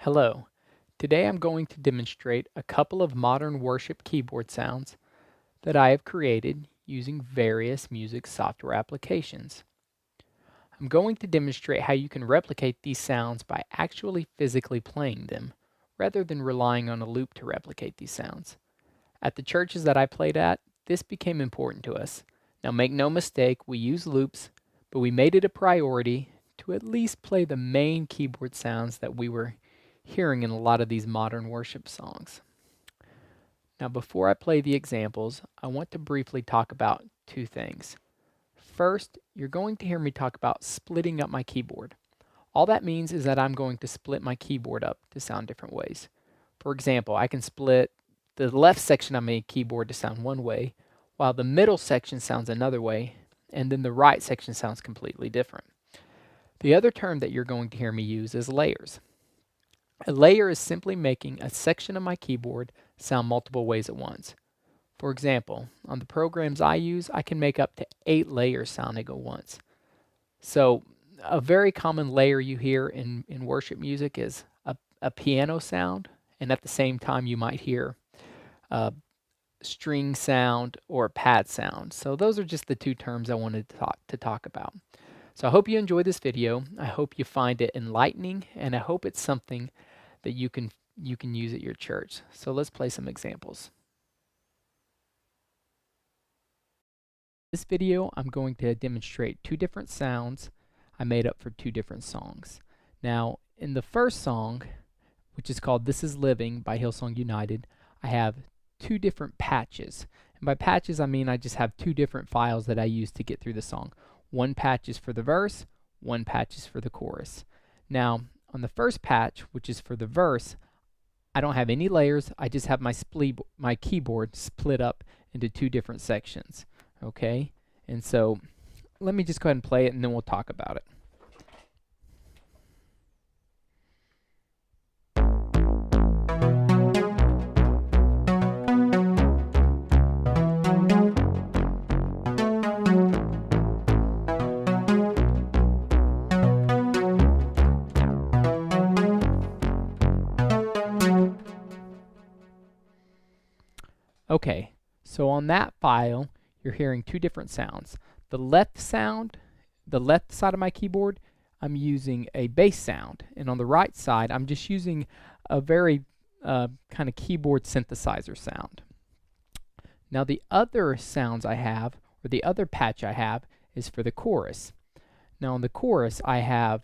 Hello. Today I'm going to demonstrate a couple of modern worship keyboard sounds that I have created using various music software applications. I'm going to demonstrate how you can replicate these sounds by actually physically playing them, rather than relying on a loop to replicate these sounds. At the churches that I played at, this became important to us. Now make no mistake, we use loops, but we made it a priority to at least play the main keyboard sounds that we were hearing in a lot of these modern worship songs. Now before I play the examples, I want to briefly talk about two things. First, you're going to hear me talk about splitting up my keyboard. All that means is that I'm going to split my keyboard up to sound different ways. For example, I can split the left section of my keyboard to sound one way, while the middle section sounds another way, and then the right section sounds completely different. The other term that you're going to hear me use is layers. A layer is simply making a section of my keyboard sound multiple ways at once. For example, on the programs I use, I can make up to 8 layers sounding at once. So a very common layer you hear in worship music is a piano sound, and at the same time you might hear a string sound or a pad sound. So those are just the two terms I wanted to talk about. So I hope you enjoy this video. I hope you find it enlightening, and I hope it's something that you can use at your church. So let's play some examples. In this video, I'm going to demonstrate two different sounds I made up for two different songs. Now, in the first song, which is called This Is Living by Hillsong United, I have two different patches. And by patches, I mean I just have two different files that I use to get through the song. One patch is for the verse, one patch is for the chorus. Now, on the first patch, which is for the verse, I don't have any layers. I just have my keyboard split up into two different sections. Okay? And so let me just go ahead and play it, and then we'll talk about it. Okay, so on that file, you're hearing two different sounds. The left sound, the left side of my keyboard, I'm using a bass sound. And on the right side, I'm just using a very kind of keyboard synthesizer sound. Now the other sounds I have, or the other patch I have, is for the chorus. Now on the chorus, I have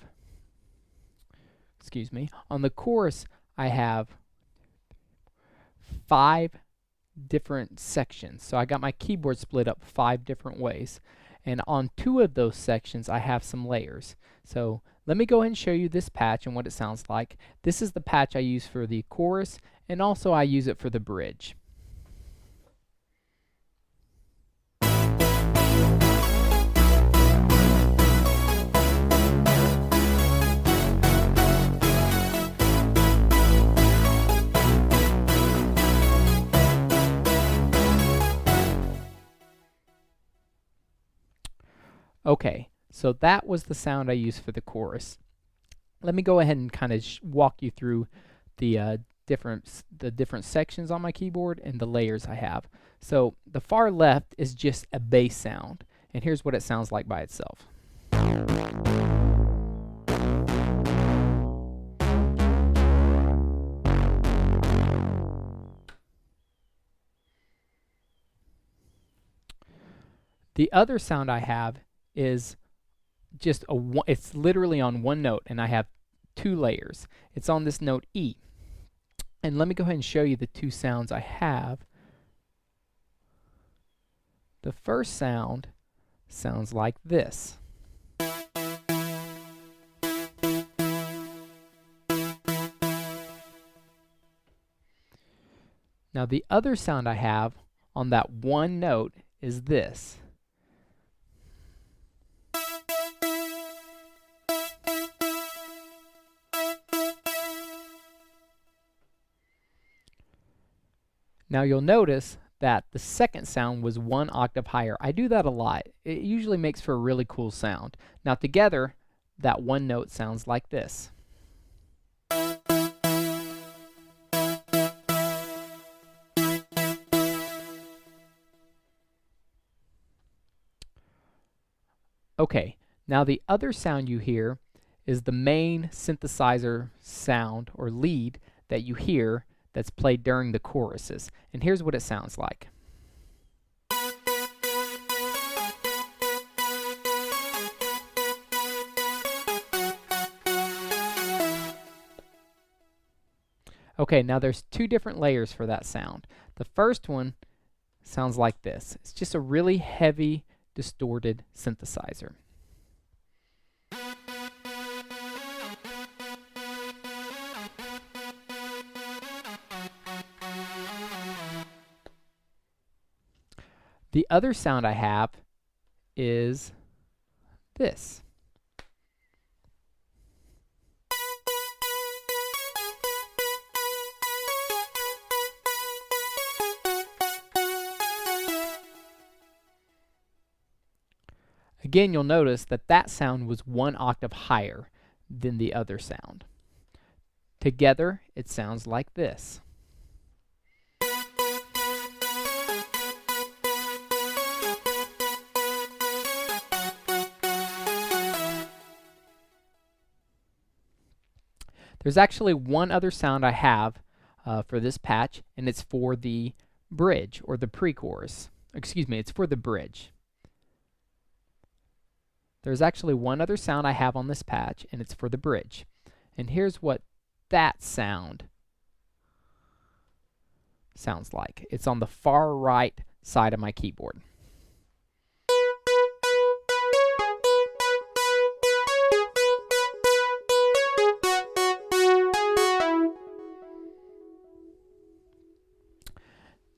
5 different sections. So I got my keyboard split up 5 different ways. And on 2 of those sections, I have some layers. So let me go ahead and show you this patch and what it sounds like. This is the patch I use for the chorus, and also I use it for the bridge. Okay, so that was the sound I used for the chorus. Let me go ahead and kind of walk you through the different sections on my keyboard and the layers I have. So the far left is just a bass sound, and here's what it sounds like by itself. The other sound I have is just it's literally on one note, and I have 2 layers. It's on this note E. And let me go ahead and show you the 2 sounds I have. The first sound sounds like this. Now the other sound I have on that one note is this. Now you'll notice that the second sound was 1 octave higher. I do that a lot. It usually makes for a really cool sound. Now together, that one note sounds like this. Okay, now the other sound you hear is the main synthesizer sound or lead that you hear that's played during the choruses. And here's what it sounds like. Okay, now there's two different layers for that sound. The first one sounds like this. It's just a really heavy, distorted synthesizer. The other sound I have is this. Again, you'll notice that that sound was one octave higher than the other sound. Together, it sounds like this. There's actually one other sound I have for this patch, and it's for the bridge or the pre-chorus. Excuse me, it's for the bridge. There's actually one other sound I have on this patch, and it's for the bridge. And here's what that sound sounds like. It's on the far right side of my keyboard.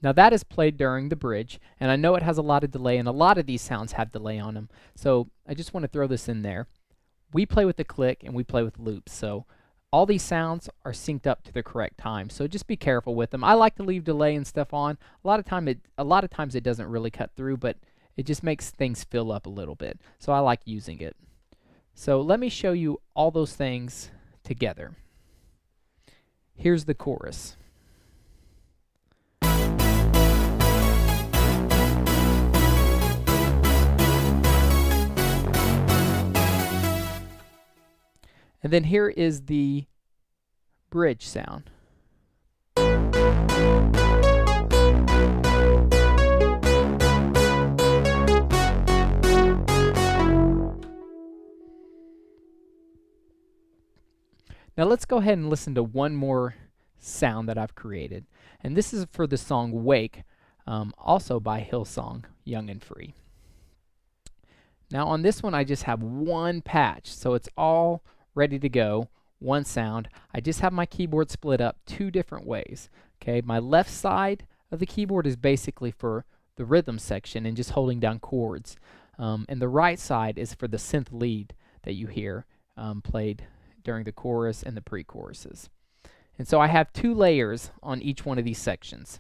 Now that is played during the bridge, and I know it has a lot of delay, and a lot of these sounds have delay on them. So I just want to throw this in there. We play with the click and we play with loops, so all these sounds are synced up to the correct time. So just be careful with them. I like to leave delay and stuff on. A lot of times it doesn't really cut through, but it just makes things fill up a little bit. So I like using it. So let me show you all those things together. Here's the chorus. And then here is the bridge sound. Now let's go ahead and listen to one more sound that I've created. And this is for the song Wake, also by Hillsong, Young and Free. Now on this one I just have one patch, so it's all ready to go, one sound. I just have my keyboard split up two different ways. Okay, my left side of the keyboard is basically for the rhythm section and just holding down chords. And the right side is for the synth lead that you hear played during the chorus and the pre-choruses. And so I have two layers on each one of these sections.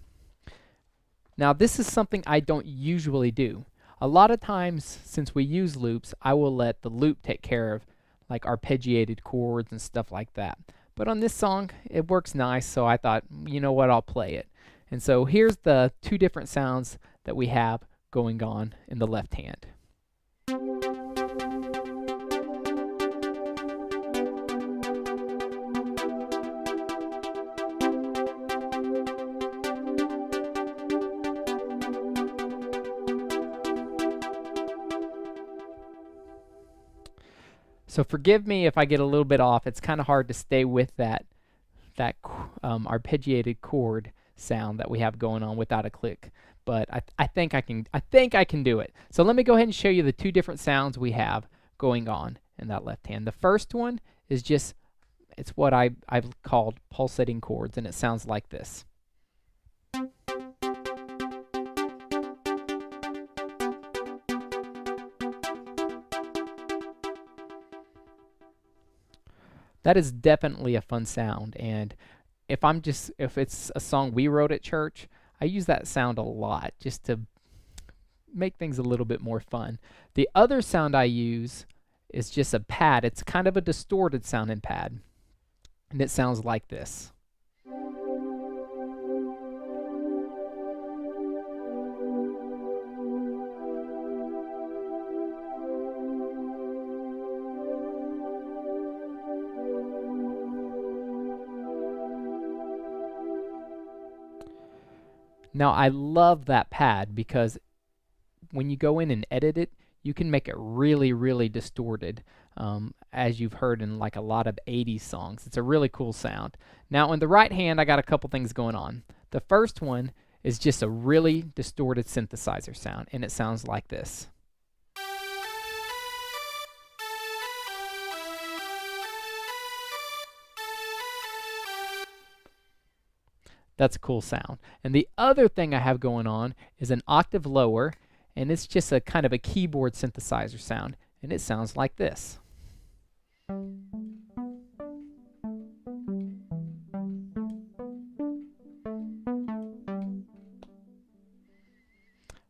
Now this is something I don't usually do. A lot of times, since we use loops, I will let the loop take care of like arpeggiated chords and stuff like that. But on this song, it works nice, so I thought, you know what, I'll play it. And so here's the two different sounds that we have going on in the left hand. So forgive me if I get a little bit off. It's kind of hard to stay with that arpeggiated chord sound that we have going on without a click. But I think I can do it. So let me go ahead and show you the two different sounds we have going on in that left hand. The first one is just, it's what I've called pulsating chords, and it sounds like this. That is definitely a fun sound, and if it's a song we wrote at church, I use that sound a lot just to make things a little bit more fun. The other sound I use is just a pad. It's kind of a distorted sounding pad, and it sounds like this. Now I love that pad because when you go in and edit it, you can make it really, really distorted, as you've heard in like a lot of 80s songs. It's a really cool sound. Now on the right hand, I got a couple things going on. The first one is just a really distorted synthesizer sound, and it sounds like this. That's a cool sound. And the other thing I have going on is an octave lower, and it's just a kind of a keyboard synthesizer sound, and it sounds like this.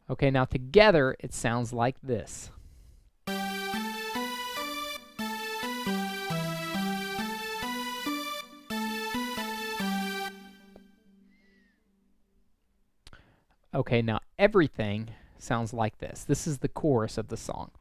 Okay, now together it sounds like this. Okay, now everything sounds like this. This is the chorus of the song.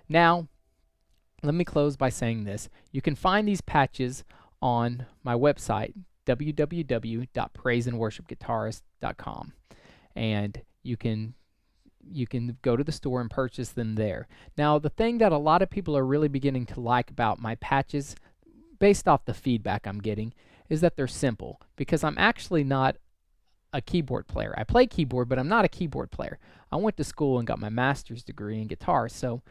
Now, let me close by saying this. You can find these patches on my website, www.praiseandworshipguitarist.com, and you can go to the store and purchase them there. Now, the thing that a lot of people are really beginning to like about my patches, based off the feedback I'm getting, is that they're simple, because I'm actually not a keyboard player. I play keyboard, but I'm not a keyboard player. I went to school and got my master's degree in guitar, so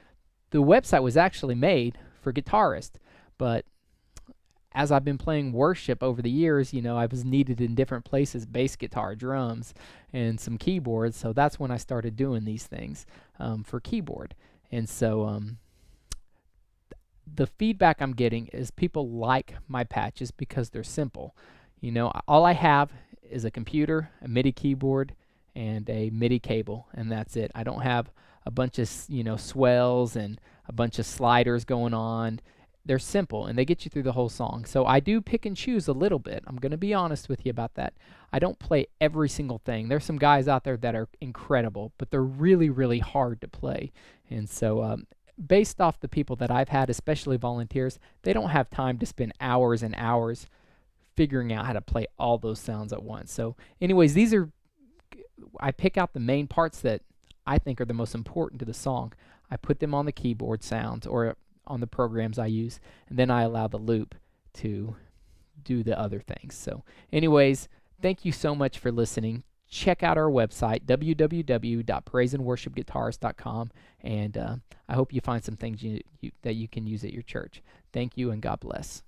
the website was actually made for guitarists, but as I've been playing worship over the years, I was needed in different places, bass guitar, drums, and some keyboards, so that's when I started doing these things for keyboard. And so the feedback I'm getting is people like my patches because they're simple. All I have is a computer, a MIDI keyboard, and a MIDI cable, and that's it. I don't have a bunch of swells and a bunch of sliders going on. They're simple and they get you through the whole song. So I do pick and choose a little bit. I'm going to be honest with you about that. I don't play every single thing. There's some guys out there that are incredible, but they're really, really hard to play. And so based off the people that I've had, especially volunteers, they don't have time to spend hours and hours figuring out how to play all those sounds at once. So anyways, I pick out the main parts that I think are the most important to the song. I put them on the keyboard sounds or on the programs I use, and then I allow the loop to do the other things. So anyways, thank you so much for listening. Check out our website, www.praiseandworshipguitarist.com, and I hope you find some things that you can use at your church. Thank you, and God bless.